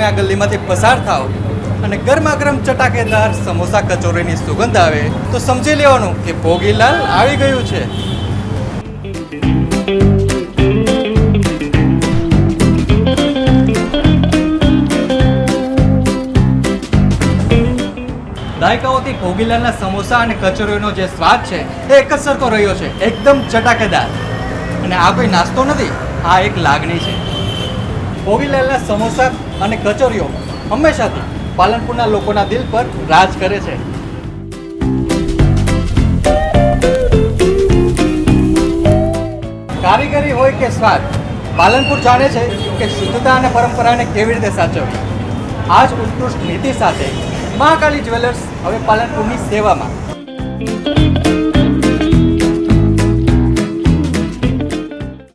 તમે આ ગલીમાંથી પસાર થાઓ અને ગરમા ગરમ ચટાકેદાર સમોસા કચોરીની સુગંધ આવે તો સમજી લેવાનું કે ભોગીલાલ આવી ગયું છે. દાયકાઓથી ભોગીલાલના સમોસા અને કચોરીનો જે સ્વાદ છે એ એક જ સરખો રહ્યો છે, એકદમ ચટાકેદાર. અને આ કોઈ નાસ્તો નથી, આ એક લાગણી છે. ભોગીલાલના સમોસા અને કચોરીઓ હંમેશાથી પાલનપુરના લોકોના દિલ પર રાજ કરે છે. કારીગરી હોય કે સ્વાદ, પાલનપુર જાણે છે કે શુદ્ધતા અને પરંપરાને કેવી રીતે સાચવવી. આ જ ઉત્કૃષ્ટ નીતિ સાથે મહાકાળી જ્વેલર્સ હવે પાલનપુરની સેવામાં.